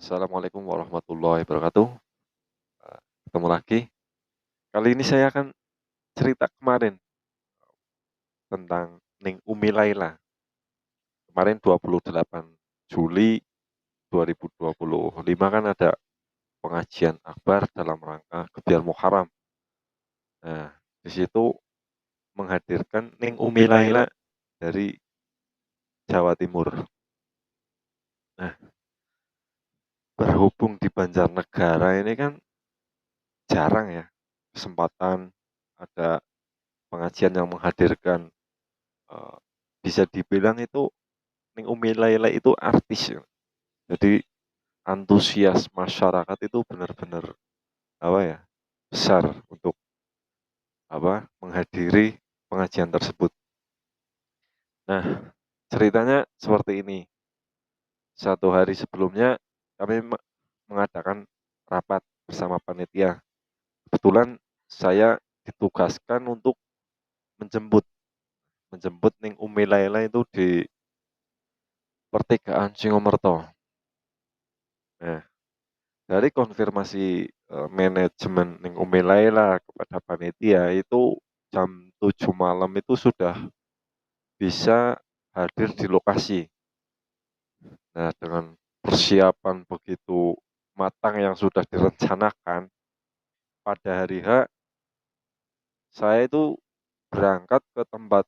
Assalamualaikum warahmatullahi wabarakatuh. Ketemu lagi. Kali ini saya akan cerita kemarin tentang Ning Umi Laila. Kemarin 28 Juli 2025 kan ada pengajian akbar dalam rangka Gebyar Muharram. Nah, di situ menghadirkan Ning Umi Laila dari Jawa Timur. Nah, berhubung di Banjarnegara ini kan jarang ya kesempatan ada pengajian yang menghadirkan eh, bisa dibilang itu Ning Umi Laila itu artis ya. Jadi antusias masyarakat itu benar-benar apa ya besar untuk menghadiri pengajian tersebut. Nah, ceritanya seperti ini. Satu hari sebelumnya kami mengadakan rapat bersama panitia. Kebetulan saya ditugaskan untuk menjemput menjemput Ning Umi Laila itu di pertigaan Singomerto. Nah, dari konfirmasi manajemen Ning Umi Laila kepada panitia itu jam 7 malam itu sudah bisa hadir di lokasi. Nah, dengan persiapan begitu matang yang sudah direncanakan, pada hari H saya itu berangkat ke tempat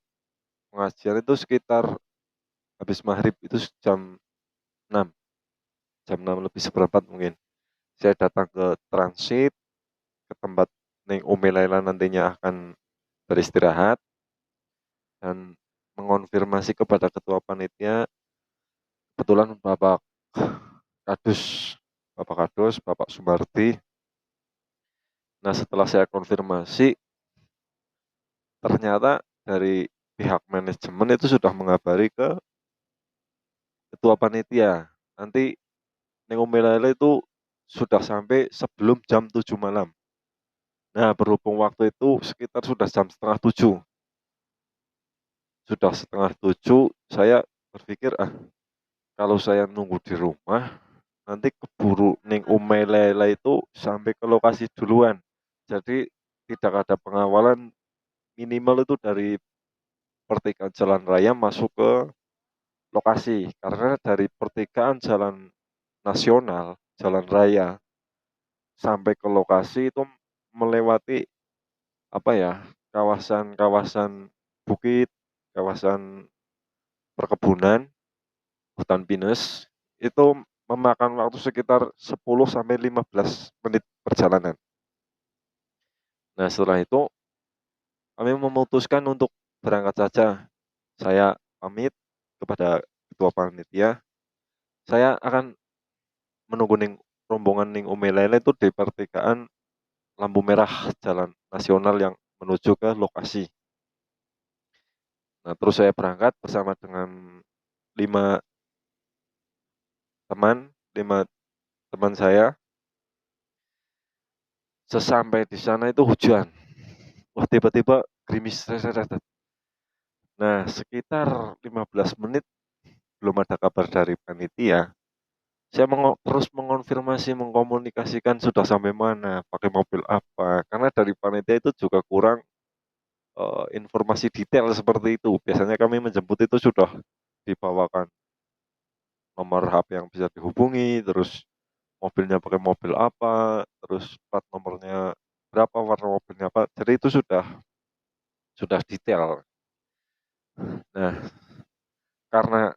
pengajian itu sekitar habis maghrib itu jam 6, jam 6 lebih seperempat mungkin. Saya datang ke transit ke tempat Ning Umi Laila nantinya akan beristirahat dan mengonfirmasi kepada ketua panitia, kebetulan Kadus, Bapak Kadus, Bapak Sumardi. Nah, setelah saya konfirmasi, ternyata dari pihak manajemen itu sudah mengabari ke ketua panitia. Nanti Ning Umi Laila itu sudah sampai sebelum jam 7 malam. Nah, berhubung waktu itu sekitar sudah jam setengah 7. Sudah setengah 7, saya berpikir, kalau saya nunggu di rumah, nanti keburu Ning Umi Laila itu sampai ke lokasi duluan. Jadi tidak ada pengawalan, minimal itu dari pertigaan jalan raya masuk ke lokasi. Karena dari pertigaan jalan nasional, jalan raya sampai ke lokasi itu melewati kawasan-kawasan bukit, kawasan perkebunan, hutan pinus, itu memakan waktu sekitar 10 sampai 15 menit perjalanan. Nah, setelah itu kami memutuskan untuk berangkat saja. Saya pamit kepada ketua panitia, saya akan menunggu rombongan Ning Umi Laila itu di pertigaan lampu merah jalan nasional yang menuju ke lokasi. Nah, terus saya berangkat bersama dengan lima lima teman saya. Sesampai di sana itu hujan. Wah, tiba-tiba gerimis. Nah, sekitar 15 menit belum ada kabar dari panitia. Saya terus mengonfirmasi, mengkomunikasikan sudah sampai mana, pakai mobil apa. Karena dari panitia itu juga kurang informasi detail seperti itu. Biasanya kami menjemput itu sudah dibawakan nomor HP yang bisa dihubungi, terus mobilnya pakai mobil apa, terus plat nomornya berapa, warna mobilnya apa. Jadi itu sudah detail. Nah, karena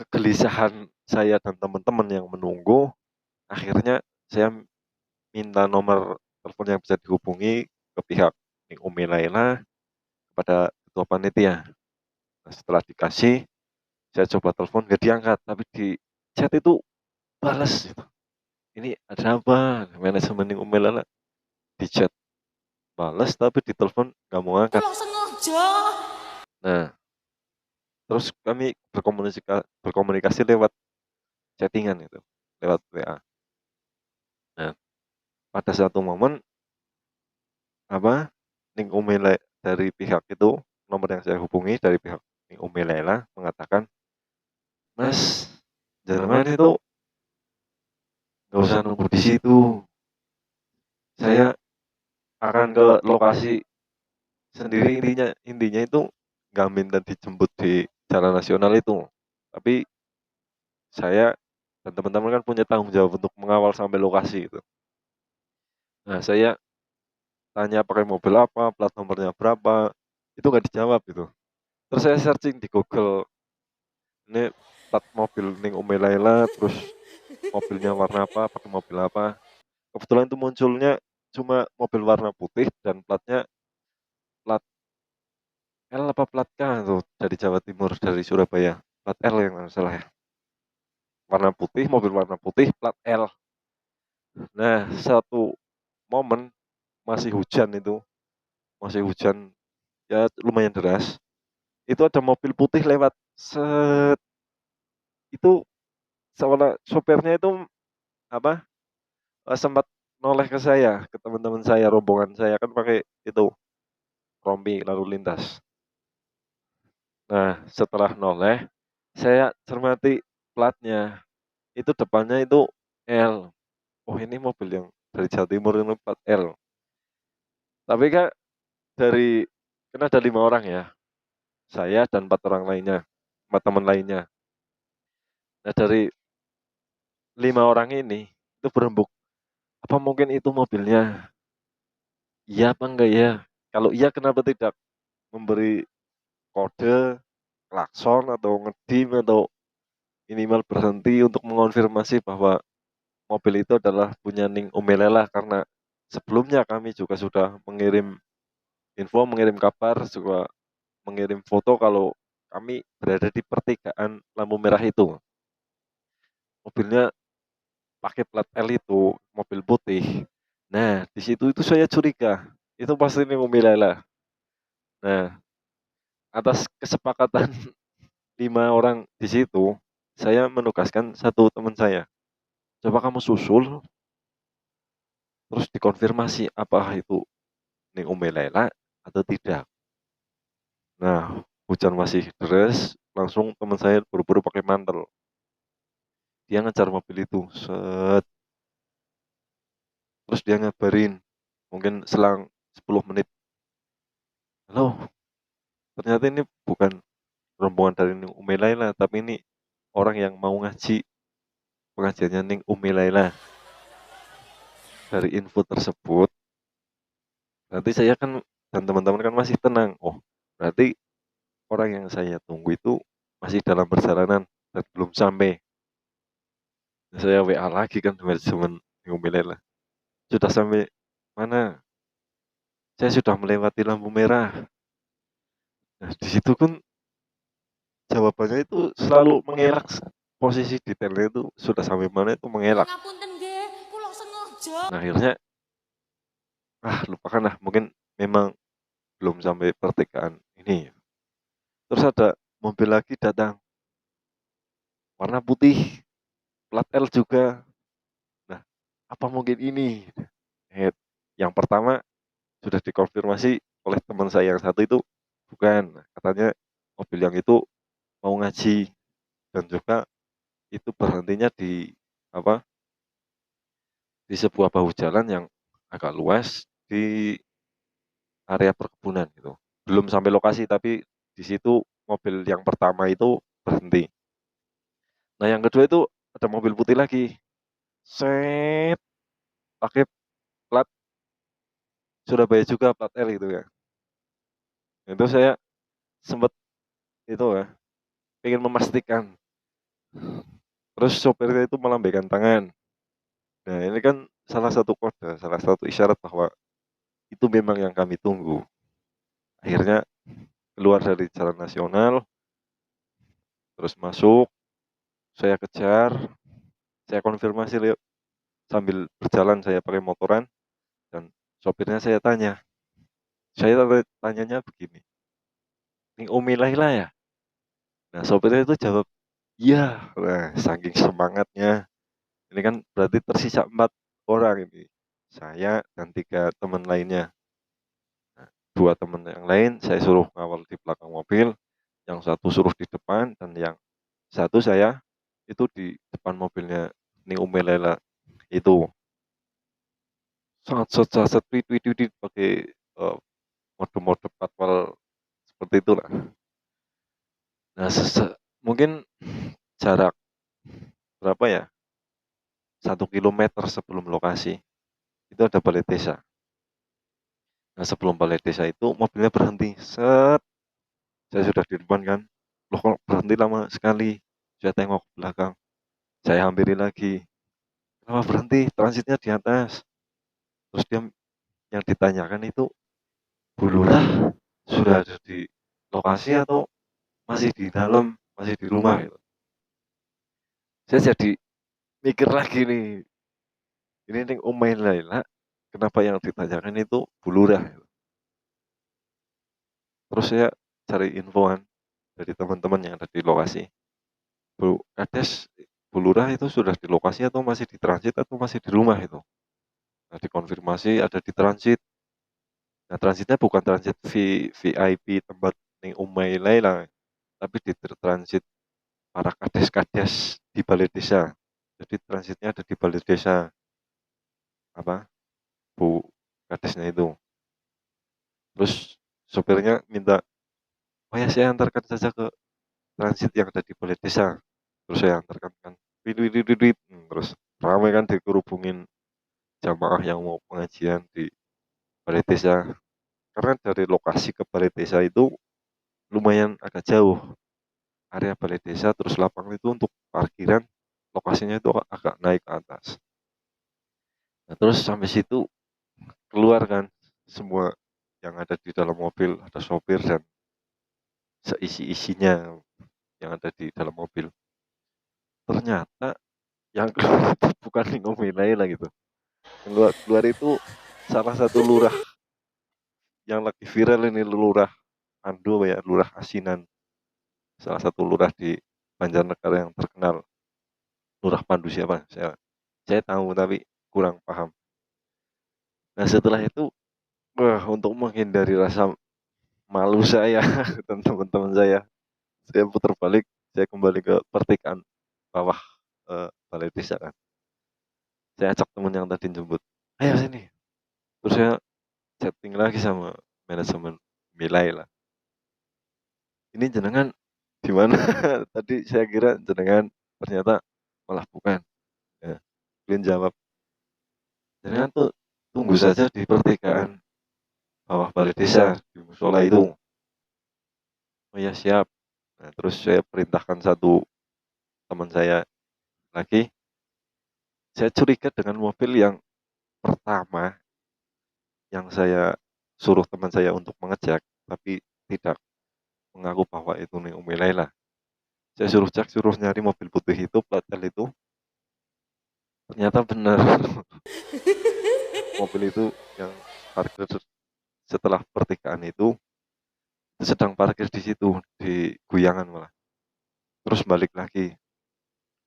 kegelisahan saya dan teman-teman yang menunggu, akhirnya saya minta nomor telepon yang bisa dihubungi ke pihak Ning Umi Laila kepada ketua panitia. Nah, setelah dikasih, saya coba telepon nggak diangkat, tapi di chat itu balas. Ini ada apa? Manajemen Ning Umi Laila di chat balas, tapi di telepon nggak mau angkat. Emang sengaja. Nah, terus kami berkomunikasi lewat chattingan itu, lewat WA. Nah, pada satu momen Ning Umi dari pihak itu, nomor yang saya hubungi dari pihak Ning Umi Laila mengatakan, "Mas, jenengan itu nggak usah nunggu di situ. Saya akan ke lokasi sendiri, intinya itu nggak minta dijemput di jalan nasional itu. Tapi saya dan teman-teman kan punya tanggung jawab untuk mengawal sampai lokasi itu. Nah, saya tanya pakai mobil apa, plat nomornya berapa, itu nggak dijawab gitu. Terus saya searching di Google, ini plat mobil ning Umi Laila, terus mobilnya warna apa, pakai mobil apa. Kebetulan itu munculnya cuma mobil warna putih dan platnya plat L apa plat K tuh dari Jawa Timur, dari Surabaya. Plat L yang nggak salah ya. Warna putih, mobil warna putih, plat L. Nah, satu momen masih hujan itu, masih hujan ya lumayan deras. Itu ada mobil putih lewat, set, itu seolah sopirnya itu apa, sempat noleh ke saya, ke teman-teman saya, rombongan saya kan pakai itu rompi lalu lintas. Nah, setelah noleh, saya cermati platnya, itu depannya itu L. Oh, ini mobil yang dari Jawa Timur ini plat L. Tapi Kak, dari kan ada 5 orang ya, saya dan 4 orang lainnya, 4 teman lainnya. Nah, dari 5 orang ini, itu berembuk, apa mungkin itu mobilnya? Iya apa enggak ya? Kalau iya kenapa tidak memberi kode, klakson, atau ngedim, atau minimal berhenti untuk mengonfirmasi bahwa mobil itu adalah punya Ning Umelela, karena sebelumnya kami juga sudah mengirim info, mengirim kabar, juga mengirim foto kalau kami berada di pertigaan lampu merah itu. Mobilnya pakai plat L itu, mobil putih. Nah, di situ itu saya curiga, itu pasti Ning Umelela. Nah, atas kesepakatan 5 orang di situ, saya menugaskan satu teman saya, "Coba kamu susul, terus dikonfirmasi apa itu Ning Umelela atau tidak." Nah, hujan masih deras, langsung teman saya buru-buru pakai mantel. Dia ngejar mobil itu, set, terus dia ngabarin, mungkin selang 10 menit, "Halo, ternyata ini bukan rombongan dari Ning Umelela, tapi ini orang yang mau ngaji, pengajiannya Ning Umelela." Dari info tersebut, nanti saya kan dan teman-teman kan masih tenang. Oh, berarti orang yang saya tunggu itu masih dalam perjalanan dan belum sampai. Saya WA lagi kan manajemen Gumilela. Sudah sampai mana? Saya sudah melewati lampu merah. Nah, di situ kan jawabannya itu selalu mengelak. Posisi detailnya itu sudah sampai mana itu mengelak. Ngapunten nggih, kula sengaja. Nah, akhirnya lupakan lah, mungkin memang belum sampai pertigaan ini. Terus ada mobil lagi datang, warna putih, plat L juga. Nah, apa mungkin ini? Eh, yang pertama sudah dikonfirmasi oleh teman saya yang satu itu bukan. Katanya mobil yang itu mau ngaji dan juga itu berhentinya di apa? Di sebuah bahu jalan yang agak luas di area perkebunan gitu. Belum sampai lokasi tapi di situ mobil yang pertama itu berhenti. Nah, yang kedua itu ada mobil putih lagi. Set, pakai plat Surabaya juga, plat R gitu ya. Itu saya sempat itu ya, ingin memastikan. Terus sopirnya itu melambaikan tangan. Nah, ini kan salah satu kode, salah satu isyarat bahwa itu memang yang kami tunggu. Akhirnya keluar dari jalan nasional, terus masuk, saya kejar, saya konfirmasi sambil berjalan saya pakai motoran dan sopirnya saya tanya. Saya tanyanya begini, "Ini Umi Laila ya?" Nah, sopirnya itu jawab, "Iya." Nah, saking semangatnya. Ini kan berarti tersisa 4 orang ini. Saya dan 3 teman lainnya. Nah, 2 teman yang lain saya suruh ngawal di belakang mobil, yang satu suruh di depan, dan yang satu saya itu di depan mobilnya Ning Umelela. itu. Sat wit wit wit wit, pakai, mode-mode patwal seperti itulah. Nah, mungkin jarak berapa ya, 1 kilometer sebelum lokasi, itu ada balai desa. Nah, sebelum balai desa itu mobilnya berhenti, set, saya sudah di depan kan, "Loh kok berhenti lama sekali?" Saya tengok ke belakang, saya hampiri lagi, "Kenapa berhenti? Transitnya di atas." Terus dia yang ditanyakan itu, "Bu Lurah sudah ada di lokasi atau masih di dalam, masih di rumah?" Gitu. Saya jadi mikir lagi nih, ini nih Umail Laila, kenapa yang ditanyakan itu Bu Lurah? Gitu. Terus saya cari infoan dari teman-teman yang ada di lokasi. Bu Kades, Bu Lurah itu sudah di lokasi atau masih di transit atau masih di rumah itu? Nah, dikonfirmasi ada di transit. Nah, transitnya bukan transit VIP tempat ning Umay Laila, tapi di transit para kades-kades di balai desa. Jadi transitnya ada di balai desa, apa, Bu Kadesnya itu. Terus sopirnya minta, "Oh ya, saya antarkan saja ke transit yang ada di balai desa." Terus saya antarkan kan, wit wit wit wit wit, terus ramai kan dikerubungin jamaah yang mau pengajian di balai desa. Karena dari lokasi ke balai desa itu lumayan agak jauh, area balai desa, terus lapangan itu untuk parkiran, lokasinya itu agak naik ke atas. Nah, terus sampai situ keluar kan semua yang ada di dalam mobil, ada sopir dan seisi-isinya yang ada di dalam mobil. Ternyata yang keluar itu bukan Nino Milaila gitu. Yang keluar, keluar itu salah satu lurah yang lagi viral ini, lurah Ando ya, lurah Asinan. Salah satu lurah di Banjarnegara yang terkenal. Lurah Pandu siapa? Saya tahu tapi kurang paham. Nah, setelah itu, wah, untuk menghindari rasa malu saya dan teman-teman saya putar balik, saya kembali ke pertigaan bawah, balai desa kan. Saya ajak teman yang tadi jemput, "Ayo sini." Terus saya chatting lagi sama manajemen Milai lah. "Ini jenengan di mana?" Tadi saya kira jenengan, ternyata malah bukan. Ya, beliau jawab, "Jenengan tuh tunggu saja di pertigaan bawah balai desa, di musola itu." "Oh ya, siap." Nah, terus saya perintahkan satu teman saya lagi, saya curiga dengan mobil yang pertama yang saya suruh teman saya untuk mengecek, tapi tidak mengaku bahwa itu nih Umi Laila. Saya suruh cek, suruh nyari mobil putih itu, plat L itu, ternyata benar. Mobil itu yang parkir setelah pertigaan itu sedang parkir di situ, di Guyangan malah. Terus balik lagi,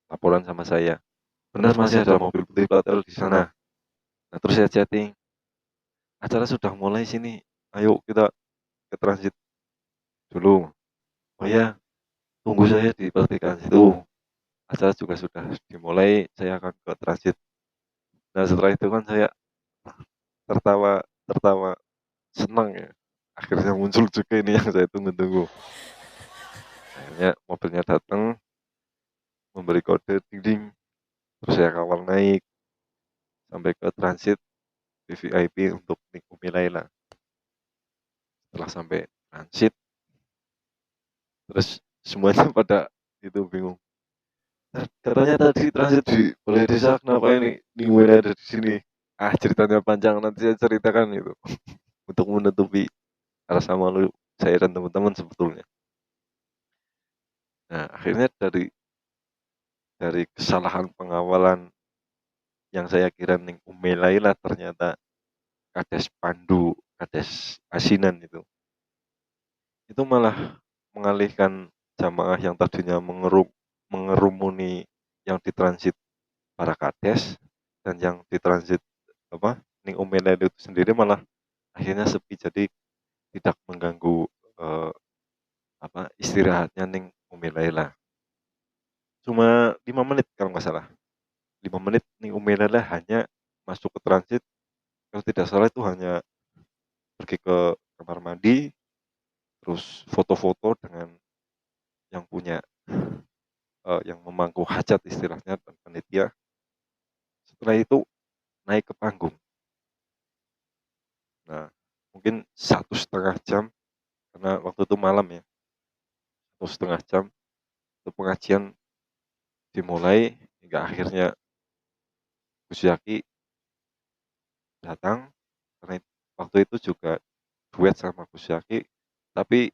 laporan sama saya. "Benar masih ada mobil putih plat L di sana." Nah, terus saya chatting, "Acara sudah mulai sini, ayo kita ke transit dulu." "Oh ya, tunggu saya di pertigaan situ. Acara juga sudah dimulai, saya akan ke transit." Nah, setelah itu kan saya tertawa tertawa senang ya. Akhirnya muncul juga ini yang saya tunggu-tunggu. Akhirnya mobilnya datang, memberi kode ding ding, terus saya kawal naik sampai ke transit VVIP untuk Nikumi Laila. Setelah sampai transit, terus semuanya pada itu bingung. Katanya tadi transit di Balai Desa, kenapa ini Nikumi Laila ada di sini? Ah, ceritanya panjang, nanti saya ceritakan itu untuk menutupi rasa malu saya dan teman-teman sebetulnya. Nah, akhirnya dari kesalahan pengawalan yang saya kira ning Ume Laila, ternyata Kades Pandu, Kades Asinan itu malah mengalihkan jamaah yang tadinya mengerumuni yang ditransit para Kades, dan yang ditransit apa ning Ume Laila itu sendiri malah akhirnya sepi, jadi tidak mengganggu, istirahatnya ning Ume Laila. Cuma 5 menit kalau nggak salah. 5 menit Ning Umelela hanya masuk ke transit, kalau tidak salah itu hanya pergi ke kamar mandi, terus foto-foto dengan yang punya, yang memangku hajat istilahnya dan panitia. Setelah itu naik ke panggung. Nah, mungkin 1,5 jam karena waktu itu malam ya, 1,5 jam itu pengajian dimulai hingga akhirnya Gus Yaki datang, karena waktu itu juga duet sama Gus Yaki, tapi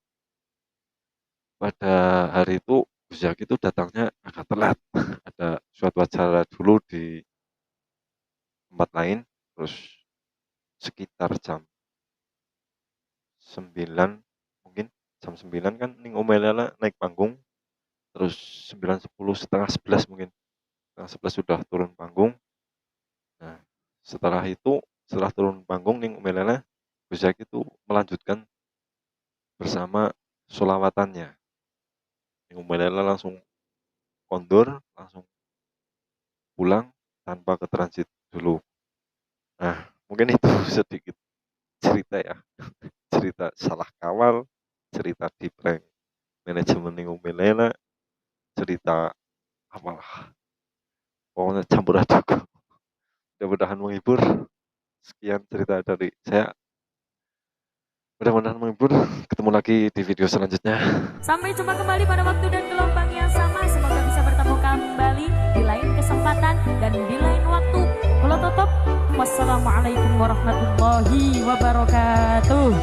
pada hari itu Gus Yaki itu datangnya agak telat. Ada suatu acara dulu di tempat lain, terus sekitar jam 9 mungkin, jam 9 kan Ning Umelela naik panggung, terus 9, 10, setengah 11 mungkin, setengah 11 sudah turun panggung. Nah, setelah turun panggung Ning Umelela, Gus Yaki itu melanjutkan bersama sholawatannya. Ning Umelela langsung kondur, langsung pulang tanpa ke transit dulu. Nah, mungkin itu sedikit cerita ya, cerita salah kawal, cerita di prank manajemen Ning Umelela, cerita apalah, pokoknya campur aduk. Mudah-mudahan menghibur. Sekian cerita dari saya. Mudah-mudahan menghibur. Ketemu lagi di video selanjutnya. Sampai jumpa kembali pada waktu dan gelombang yang sama. Semoga bisa bertemu kembali di lain kesempatan dan di lain waktu. Kalau tutup, wassalamualaikum warahmatullahi wabarakatuh.